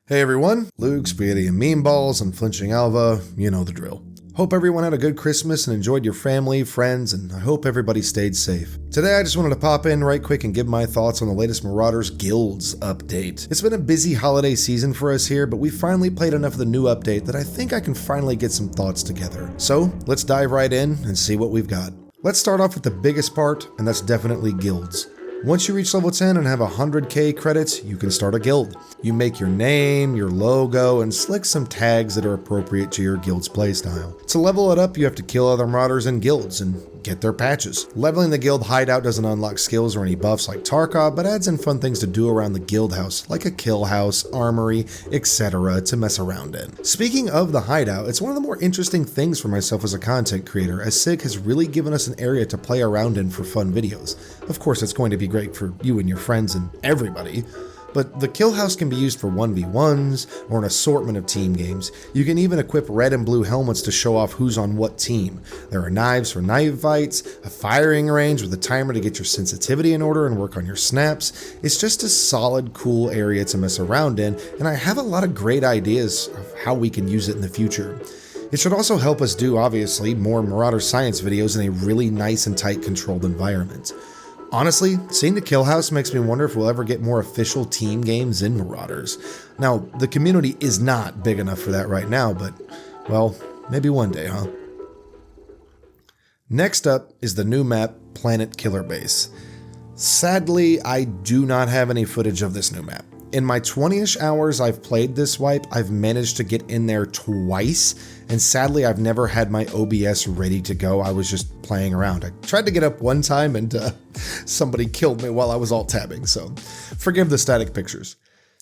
Hey everyone, Luke, Spaghetti and Meanballs, Unflinching Alva, you know the drill. Hope everyone had a good Christmas and enjoyed your family, friends, and I hope everybody stayed safe. Today I just wanted to pop in right quick and give my thoughts on the latest Marauders Guilds update. It's been a busy holiday season for us here, but we finally played enough of the new update that I think I can finally get some thoughts together. So let's dive right in and see what we've got. Let's start off with the biggest part, and that's definitely guilds. Once you reach level 10 and have 100k credits, you can start a guild. You make your name, your logo, and slick some tags that are appropriate to your guild's playstyle. To level it up, you have to kill other marauders in guilds and get their patches. Leveling the guild hideout doesn't unlock skills or any buffs like Tarkov, but adds in fun things to do around the guild house, like a kill house, armory, etc. to mess around in. Speaking of the hideout, it's one of the more interesting things for myself as a content creator, as SIG has really given us an area to play around in for fun videos. Of course, it's going to be great for you and your friends and everybody, but the kill house can be used for 1v1s or an assortment of team games. You can even equip red and blue helmets to show off who's on what team. There are knives for knife fights, a firing range with a timer to get your sensitivity in order and work on your snaps. It's just a solid, cool area to mess around in, and I have a lot of great ideas of how we can use it in the future. It should also help us do, obviously, more Marauder science videos in a really nice and tight controlled environment. Honestly, seeing the kill house makes me wonder if we'll ever get more official team games in Marauders. Now, the community is not big enough for that right now, but, well, maybe one day, huh? Next up is the new map, Planet Killer Base. Sadly, I do not have any footage of this new map. In my 20-ish hours I've played this wipe, I've managed to get in there twice, and sadly I've never had my OBS ready to go. I was just playing around. I tried to get up one time and somebody killed me while I was alt-tabbing, so forgive the static pictures.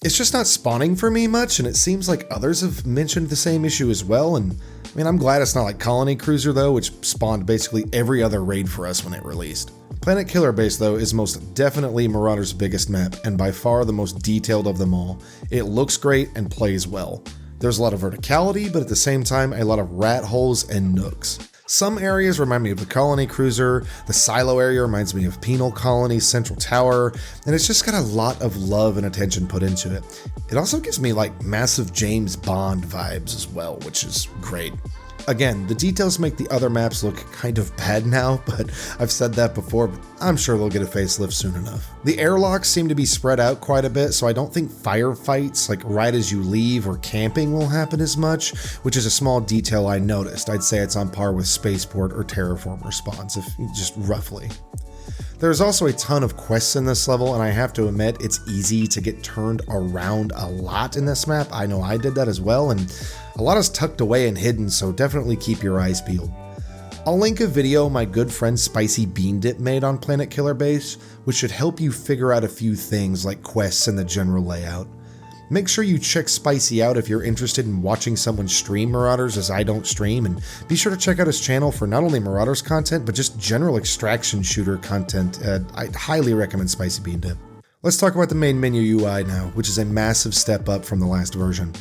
It's just not spawning for me much, and it seems like others have mentioned the same issue as well, and I mean, I'm glad it's not like Colony Cruiser though, which spawned basically every other raid for us when it released. Planet Killer Base though is most definitely Marauder's biggest map, and by far the most detailed of them all. It looks great and plays well. There's a lot of verticality, but at the same time a lot of rat holes and nooks. Some areas remind me of the Colony Cruiser, the silo area reminds me of Penal Colony's Central Tower, and it's just got a lot of love and attention put into it. It also gives me like massive James Bond vibes as well, which is great. Again, the details make the other maps look kind of bad now, but I've said that before, but I'm sure they'll get a facelift soon enough. The airlocks seem to be spread out quite a bit, so I don't think firefights, like right as you leave or camping, will happen as much, which is a small detail I noticed. I'd say it's on par with Spaceport or Terraform Response, if just roughly. There's also a ton of quests in this level, and I have to admit, it's easy to get turned around a lot in this map. I know I did that as well, and a lot is tucked away and hidden, so definitely keep your eyes peeled. I'll link a video my good friend SpicyBeanDip made on Planet Killer Base, which should help you figure out a few things like quests and the general layout. Make sure you check Spicy out if you're interested in watching someone stream Marauders, as I don't stream, and be sure to check out his channel for not only Marauders content, but just general extraction shooter content. I'd highly recommend SpicyBeanDip. Let's talk about the main menu UI now, which is a massive step up from the last version.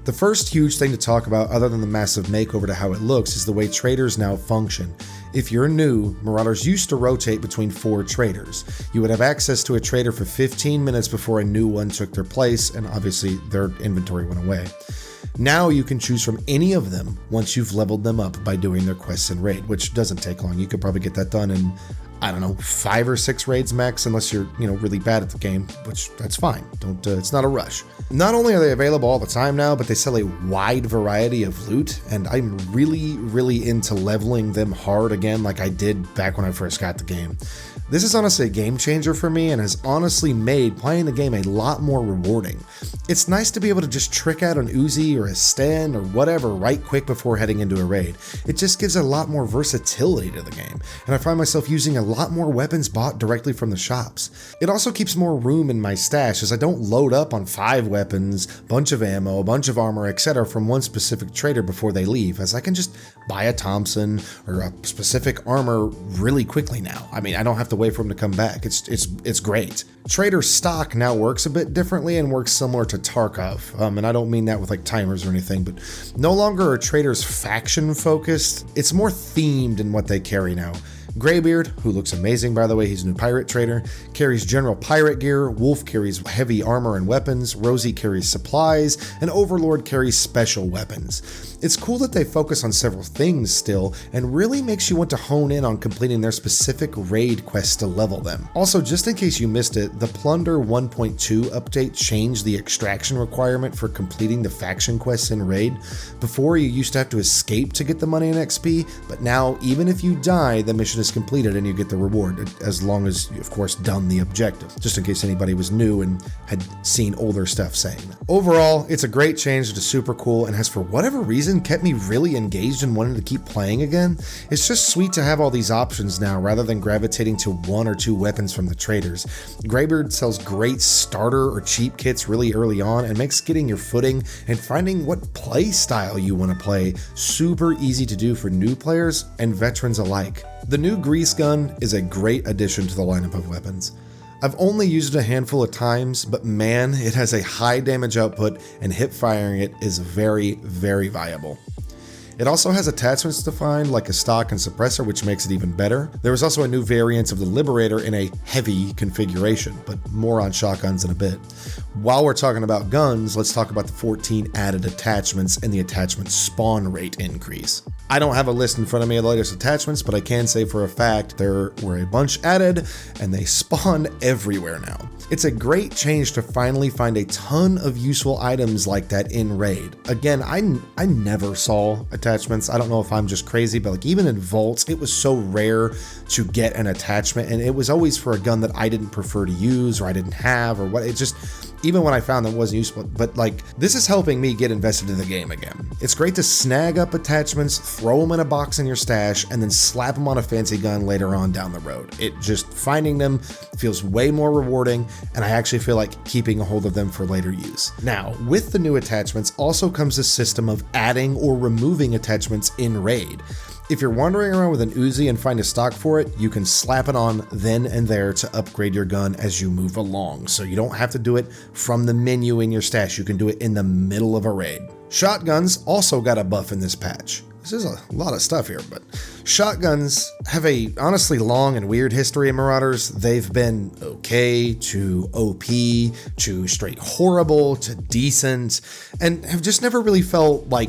The first huge thing to talk about, other than the massive makeover to how it looks, is the way traders now function. If you're new, Marauders used to rotate between 4 traders. You would have access to a trader for 15 minutes before a new one took their place, and obviously their inventory went away. Now you can choose from any of them once you've leveled them up by doing their quests in raid, which doesn't take long. You could probably get that done in, I don't know, 5 or 6 raids max, unless you're, really bad at the game, which that's fine. It's not a rush. Not only are they available all the time now, but they sell a wide variety of loot, and I'm really into leveling them hard again like I did back when I first got the game. This is honestly a game changer for me and has honestly made playing the game a lot more rewarding. It's nice to be able to just trick out an Uzi or a Sten or whatever right quick before heading into a raid. It just gives a lot more versatility to the game, and I find myself using a lot more weapons bought directly from the shops. It also keeps more room in my stash, as I don't load up on 5 weapons, bunch of ammo, a bunch of armor, etc. from one specific trader before they leave, as I can just buy a Thompson or a specific armor really quickly now. I mean, I don't have to wait for him to come back. It's great. Trader stock now works a bit differently and works similar to Tarkov, and I don't mean that with like timers or anything, but no longer are traders faction focused. It's more themed in what they carry now. Greybeard, who looks amazing by the way, he's a new pirate trader, carries general pirate gear, Wolf carries heavy armor and weapons, Rosie carries supplies, and Overlord carries special weapons. It's cool that they focus on several things still, and really makes you want to hone in on completing their specific raid quests to level them. Also, just in case you missed it, the Plunder 1.2 update changed the extraction requirement for completing the faction quests in raid. Before, you used to have to escape to get the money and XP, but now even if you die, the mission is completed and you get the reward, as long as you of course done the objective, just in case anybody was new and had seen older stuff saying that. Overall, it's a great change, it's super cool, and has for whatever reason kept me really engaged and wanting to keep playing again. It's just sweet to have all these options now rather than gravitating to 1 or 2 weapons from the traders. Greybeard sells great starter or cheap kits really early on and makes getting your footing and finding what play style you want to play super easy to do for new players and veterans alike. The new grease gun is a great addition to the lineup of weapons. I've only used it a handful of times, but man, it has a high damage output and hip firing it is very, very viable. It also has attachments defined like a stock and suppressor, which makes it even better. There is also a new variant of the Liberator in a heavy configuration, but more on shotguns in a bit. While we're talking about guns, let's talk about the 14 added attachments and the attachment spawn rate increase. I don't have a list in front of me of the latest attachments, but I can say for a fact there were a bunch added and they spawn everywhere now. It's a great change to finally find a ton of useful items like that in raid. Again, I never saw attachments. I don't know if I'm just crazy, but like even in vaults, it was so rare to get an attachment, and it was always for a gun that I didn't prefer to use or I didn't have or what. It just, even when I found them, it wasn't useful. But like, this is helping me get invested in the game again. It's great to snag up attachments, throw them in a box in your stash, and then slap them on a fancy gun later on down the road. It just, finding them feels way more rewarding, and I actually feel like keeping a hold of them for later use. Now, with the new attachments also comes a system of adding or removing attachments in raid. If you're wandering around with an Uzi and find a stock for it, you can slap it on then and there to upgrade your gun as you move along, so you don't have to do it from the menu in your stash, you can do it in the middle of a raid. Shotguns also got a buff in this patch. This is a lot of stuff here, but shotguns have a honestly long and weird history in Marauders. They've been okay to OP to straight horrible to decent, and have just never really felt like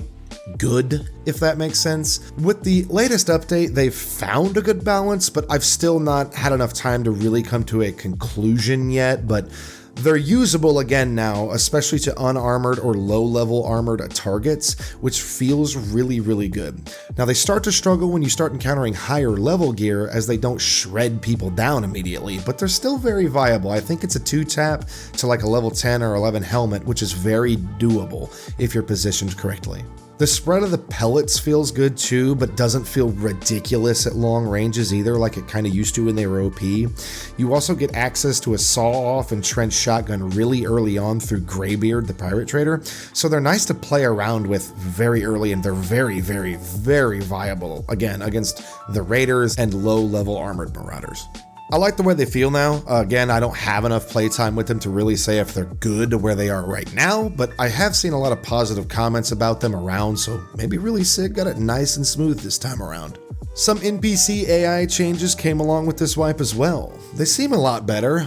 good, if that makes sense. With the latest update, they've found a good balance, but I've still not had enough time to really come to a conclusion yet, but they're usable again now, especially to unarmored or low-level armored targets, which feels really, really good. Now, they start to struggle when you start encountering higher level gear, as they don't shred people down immediately, but they're still very viable. I think it's a 2-tap to like a level 10 or 11 helmet, which is very doable if you're positioned correctly. The spread of the pellets feels good too, but doesn't feel ridiculous at long ranges either, like it kind of used to when they were OP. You also get access to a saw-off and trench shotgun really early on through Greybeard, the pirate trader, so they're nice to play around with very early, and they're very, very, very viable, again, against the raiders and low-level armored marauders. I like the way they feel now. Again, I don't have enough playtime with them to really say if they're good to where they are right now, but I have seen a lot of positive comments about them around, so maybe Really Sick got it nice and smooth this time around. Some NPC AI changes came along with this wipe as well. They seem a lot better.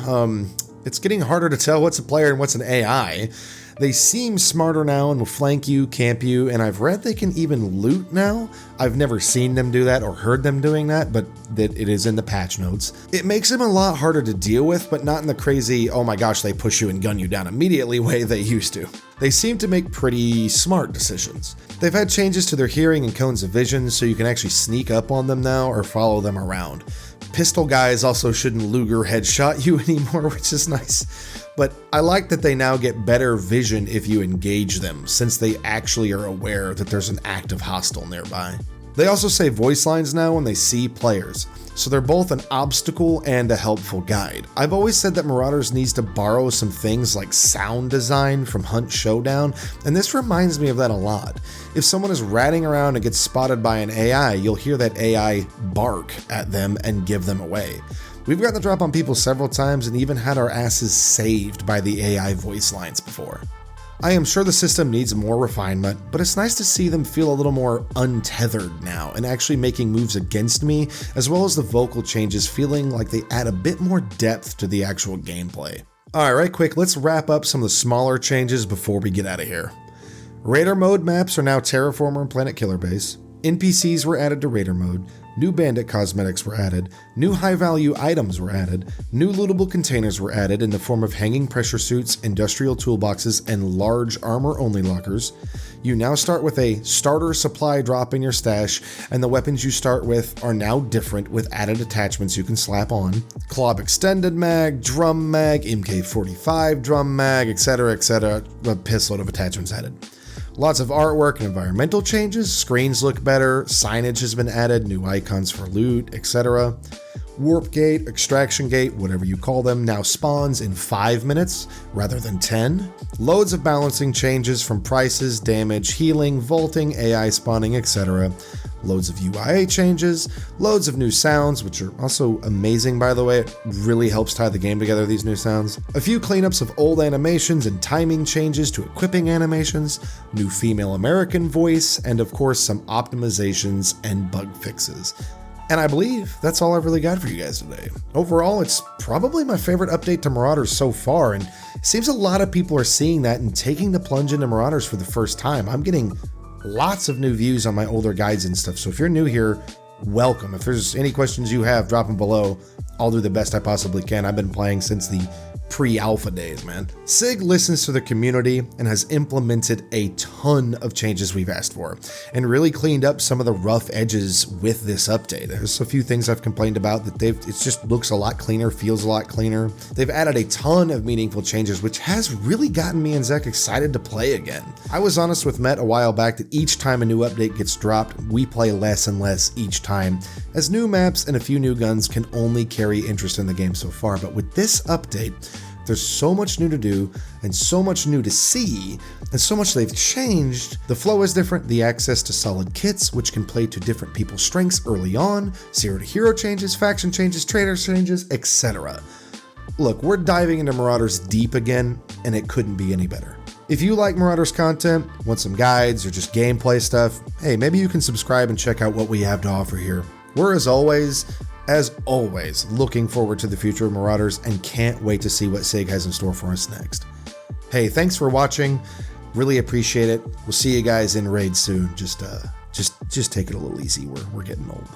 It's getting harder to tell what's a player and what's an AI. They seem smarter now and will flank you, camp you, and I've read they can even loot now. I've never seen them do that or heard them doing that, but that it is in the patch notes. It makes them a lot harder to deal with, but not in the crazy, oh my gosh, they push you and gun you down immediately way they used to. They seem to make pretty smart decisions. They've had changes to their hearing and cones of vision, so you can actually sneak up on them now or follow them around. Pistol guys also shouldn't Luger headshot you anymore, which is nice. But I like that they now get better vision if you engage them, since they actually are aware that there's an active hostile nearby. They also say voice lines now when they see players, so they're both an obstacle and a helpful guide. I've always said that Marauders needs to borrow some things like sound design from Hunt Showdown, and this reminds me of that a lot. If someone is ratting around and gets spotted by an AI, you'll hear that AI bark at them and give them away. We've gotten the drop on people several times and even had our asses saved by the AI voice lines before. I am sure the system needs more refinement, but it's nice to see them feel a little more untethered now and actually making moves against me, as well as the vocal changes feeling like they add a bit more depth to the actual gameplay. Alright, right quick, let's wrap up some of the smaller changes before we get out of here. Raider mode maps are now Terraformer and Planet Killer Base. NPCs were added to Raider mode. New bandit cosmetics were added, new high-value items were added, new lootable containers were added in the form of hanging pressure suits, industrial toolboxes, and large armor-only lockers. You now start with a starter supply drop in your stash, and the weapons you start with are now different with added attachments you can slap on. Clob extended mag, drum mag, MK45 drum mag, etc, etc, a piss load of attachments added. Lots of artwork and environmental changes, screens look better, signage has been added, new icons for loot, etc. Warp gate, extraction gate, whatever you call them, now spawns in 5 minutes rather than 10. Loads of balancing changes from prices, damage, healing, vaulting, AI spawning, etc. Loads of UI changes, loads of new sounds, which are also amazing by the way, it really helps tie the game together, these new sounds. A few cleanups of old animations and timing changes to equipping animations, new female American voice, and of course some optimizations and bug fixes. And I believe that's all I've really got for you guys today. Overall, it's probably my favorite update to Marauders so far, and it seems a lot of people are seeing that and taking the plunge into Marauders for the first time. I'm getting lots of new views on my older guides and stuff, so if you're new here, welcome. If there's any questions you have, drop them below. I'll do the best I possibly can. I've been playing since the pre-alpha days, man. SIG listens to the community and has implemented a ton of changes we've asked for, and really cleaned up some of the rough edges with this update. There's a few things I've complained about that it just looks a lot cleaner, feels a lot cleaner. They've added a ton of meaningful changes, which has really gotten me and Zac excited to play again. I was honest with Met a while back that each time a new update gets dropped, we play less and less each time, as new maps and a few new guns can only carry interest in the game so far. But with this update, there's so much new to do, and so much new to see, and so much they've changed. The flow is different, the access to solid kits, which can play to different people's strengths early on, 0 to hero changes, faction changes, trader changes, etc. Look, we're diving into Marauders deep again, and it couldn't be any better. If you like Marauders content, want some guides, or just gameplay stuff, hey, maybe you can subscribe and check out what we have to offer here. We're, as always, looking forward to the future of Marauders and can't wait to see what SIG has in store for us next. Hey, thanks for watching. Really appreciate it. We'll see you guys in raid soon. Just take it a little easy. We're getting old.